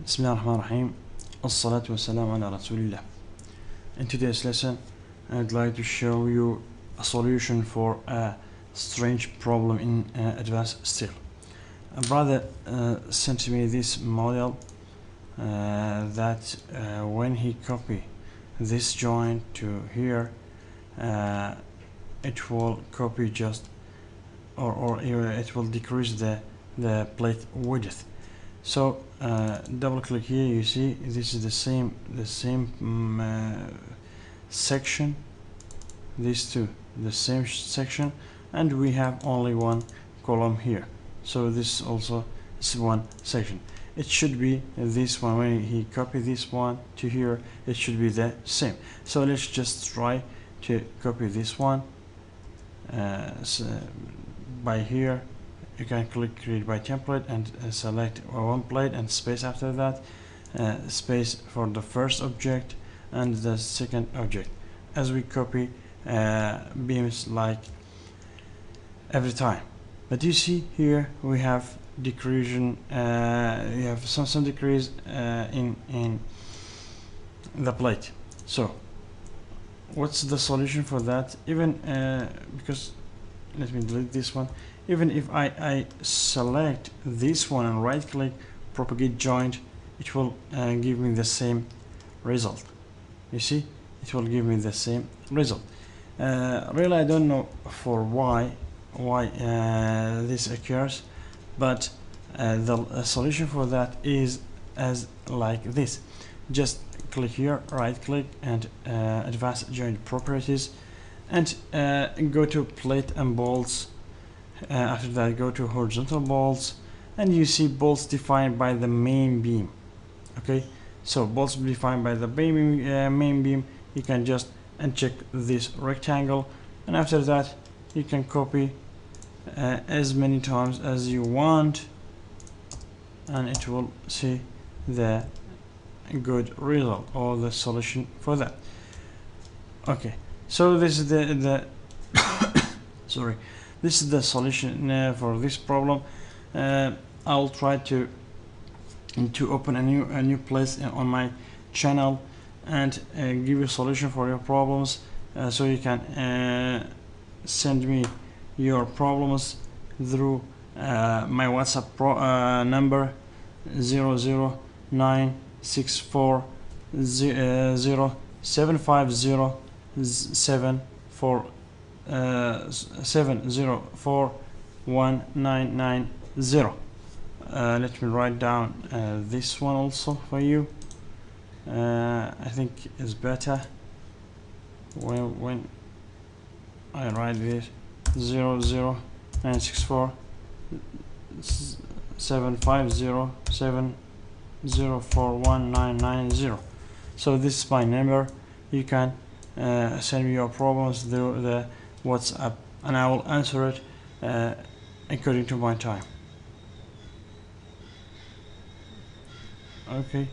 Bismillahirrahmanirrahim. As-salatu was-salam ala Rasulillah. In today's lesson, I'd like to show you a solution for a strange problem in advanced steel. A brother sent me this model that when he copy this joint to here, it will copy just or it will decrease the plate width. So double click here, you see this is the same section, these two the same section, and we have only one column here. So this also is one section. It should be this one. When he copy this one to here, it should be the same. So let's just try to copy this one. So by here you can click create by template and select one plate and space after that, space for the first object and the second object, as we copy beams like every time. But you see here we have decreasing, you have some decrease in the plate. So what's the solution for that? Even because let me delete this one. Even if I select this one and right click propagate joint, it will give me the same result. You see, it will give me the same result. Really I don't know for why this occurs, but the solution for that is as like this. Just click here, right click and advanced joint properties, and go to plate and bolts. After that go to horizontal bolts, and you see bolts defined by the main beam. Okay, so bolts defined by the main beam, you can just uncheck this rectangle, and after that you can copy as many times as you want, and it will see the good result or the solution for that. Okay, so this is the sorry, this is the solution for this problem. I'll try to open a new place on my channel and give you a solution for your problems, so you can send me your problems through my WhatsApp number 0096407041990. Let me write down this one also for you. I think it's better when I write this 009647507041990. So this is my number. You can send me your problems through the WhatsApp, and I will answer it according to my time. Okay.